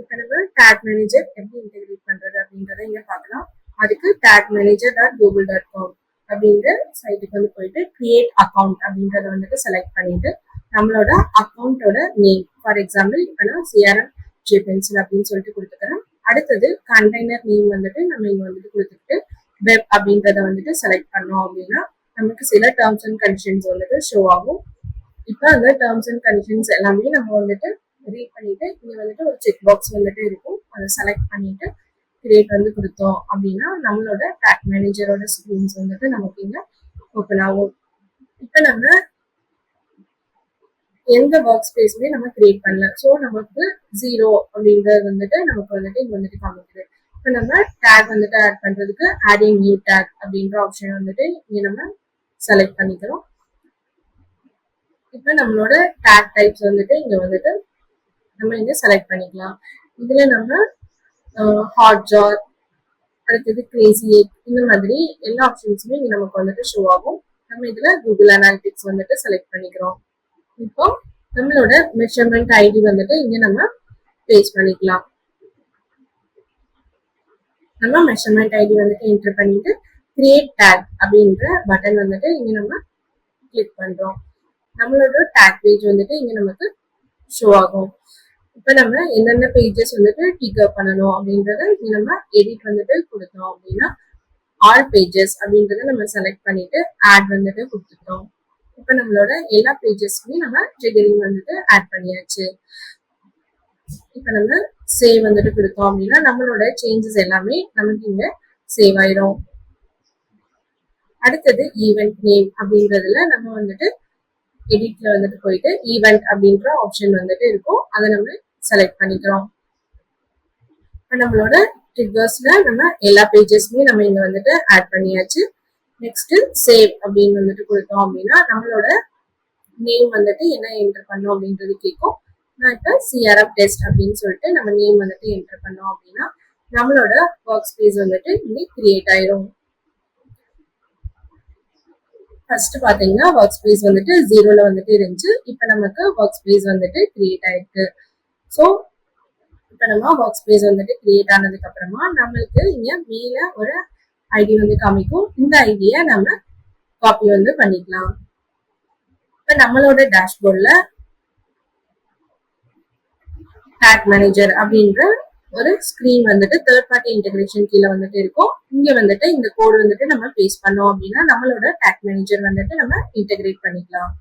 இப்போ நம்ம take manager எப்படி இன்டெகிரேட் பண்றது அப்படின்றத இங்க பார்க்கலாம். அதுக்கு tagmanager.google.com அப்படிங்கிற சைட்டுக்கு வந்து போயிட்டு கிரியேட் அக்கௌண்ட் அப்படின்றத வந்துட்டு செலக்ட் பண்ணிட்டு நம்மளோட அக்கௌண்டோட நேம், ஃபார் எக்ஸாம்பிள் இப்போ நான் சிஆர்எம் ஜேபென்சில் அப்படின்னு சொல்லிட்டு கொடுத்துக்கிறேன். அடுத்தது கண்டெய்னர் நேம் வந்துட்டு நம்ம இங்க வந்துட்டு கொடுத்துட்டு வெப் அப்படின்றத வந்துட்டு செலக்ட் பண்ணோம் அப்படின்னா நமக்கு சில டேர்ம்ஸ் அண்ட் கண்டிஷன்ஸ் வந்துட்டு ஷோ ஆகும். இப்போ அந்த டேர்ம்ஸ் அண்ட் கண்டிஷன்ஸ் எல்லாமே நம்ம வந்துட்டு ரீட் பண்ணிட்டு இங்க வந்துட்டு ஒரு செக் பாக்ஸ் வந்துட்டு இருக்கும், அதை செலக்ட் பண்ணிட்டு கிரியேட் வந்து கொடுத்தோம் அப்படின்னா நம்மளோட டேக் மேனேஜரோட ஸ்கிரீன்ஸ் வந்துட்டு நமக்கு இங்க ஓப்பன் ஆகும். இப்போ நம்ம எந்த ஒர்க் ஸ்பேஸுமே நம்ம கிரியேட் பண்ணல, ஸோ நமக்கு 0 அப்படின்றது வந்துட்டு நமக்கு வந்துட்டு இங்க வந்துட்டு காமிக்குது. இப்போ நம்ம டேக் வந்துட்டு ஆட் பண்றதுக்கு ஆடிங் நியூ டேக் அப்படின்ற ஆப்ஷன் வந்துட்டு இங்க நம்ம செலக்ட் பண்ணிக்கிறோம். இப்போ நம்மளோட டேக் டைப்ஸ் வந்துட்டு இங்க வந்துட்டு நம்ம இங்க செலக்ட் பண்ணிக்கலாம். இதுல நம்ம ஹாட் ஜார், அடுத்தது கிரேசி எக், இந்த மாதிரி எல்லா ஆப்ஷன்ஸுமே இங்க நமக்கு வந்துட்டு ஷோ ஆகும். நம்ம இதுல கூகுள் அனாலிட்டிக்ஸ் வந்துட்டு செலக்ட் பண்ணிக்கிறோம். இப்போ நம்மளோட மெஷர்மெண்ட் ஐடி வந்துட்டு இங்க நம்ம பேஸ்ட் பண்ணிக்கலாம். நம்ம மெஷர்மெண்ட் ஐடி வந்துட்டு என்டர் பண்ணிட்டு கிரியேட் டேக் அப்படின்ற பட்டன் வந்துட்டு இங்க நம்ம கிளிக் பண்றோம். நம்மளோட டேக் பேஜ் வந்துட்டு இங்க நமக்கு ஷோ ஆகும். இப்போ நம்ம என்னென்ன பேஜஸ் வந்துட்டு டிக் பண்ணணும் அப்படின்றத இங்க நம்ம எடிட் வந்துட்டு கொடுத்தோம் அப்படின்னா ஆல் பேஜஸ் அப்படின்றத நம்ம செலக்ட் பண்ணிட்டு ஆட் வந்துட்டு கொடுத்துட்டோம். இப்போ நம்மளோட எல்லா பேஜஸ்க்குமே நம்ம ட்ரிகரிங் வந்துட்டு ஆட் பண்ணியாச்சு. இப்போ நம்ம சேவ் வந்துட்டு கொடுத்தோம் அப்படின்னா நம்மளோட சேஞ்சஸ் எல்லாமே நமக்கு இங்க சேவ் ஆயிரும். அடுத்தது ஈவெண்ட் நேம் அப்படின்றதுல நம்ம வந்துட்டு எடிட்ல வந்துட்டு போயிட்டு ஈவெண்ட் அப்படின்ற ஆப்ஷன் வந்துட்டு இருக்கும், அதை நம்ம செலக்ட் பண்ணிக்கிறோம். இப்போ நம்மளோட ட்ரிகர்ஸ்ல நம்ம எல்லா பேஜஸ்மே நம்ம இங்க வந்துட்டு ஆட் பண்ணியாச்சு. நெக்ஸ்ட் சேவ் அப்படின்னு வந்துட்டு கொடுத்தோம் அப்படின்னா நம்மளோட நேம் வந்துட்டு என்ன என்டர் பண்ணோம் அப்படின்றது கேட்கும். நான் இப்போ சிஆர்எம் டெஸ்ட் அப்படின்னு சொல்லிட்டு நம்ம நேம் வந்துட்டு என்டர் பண்ணோம் அப்படின்னா நம்மளோட ஒர்க் ஸ்பேஸ் வந்துட்டு இங்கே கிரியேட் ஆயிரும். ஃபர்ஸ்ட் பாத்தீங்கன்னா ஒர்க் ஸ்பேஸ் வந்துட்டு 0ல வந்துட்டு இருந்துச்சு, இப்போ நமக்கு ஒர்க் ஸ்பேஸ் வந்துட்டு கிரியேட் ஆயிருக்கு. ஸோ இப்போ நம்ம ஒர்க் ஸ்பேஸ் வந்துட்டு கிரியேட் ஆனதுக்கு அப்புறமா நம்மளுக்கு இங்க மேல ஒரு ஐடி வந்து காமிக்கும். இந்த ஐடியை நம்ம காப்பி வந்து பண்ணிக்கலாம். இப்போ நம்மளோட டேஷ்போர்ட்ல டேக் மேனேஜர் அப்படின்ற ஒரு ஸ்கிரீன் வந்துட்டு தேர்ட் பார்ட்டி இன்டெகிரேஷன் கீழே வந்துட்டு இருக்கும். இங்க வந்துட்டு இந்த கோடு வந்துட்டு நம்ம பேஸ்ட் பண்ணோம் அப்படின்னா நம்மளோட டேக் மேனேஜர் வந்துட்டு நம்ம இன்டெகிரேட் பண்ணிக்கலாம்.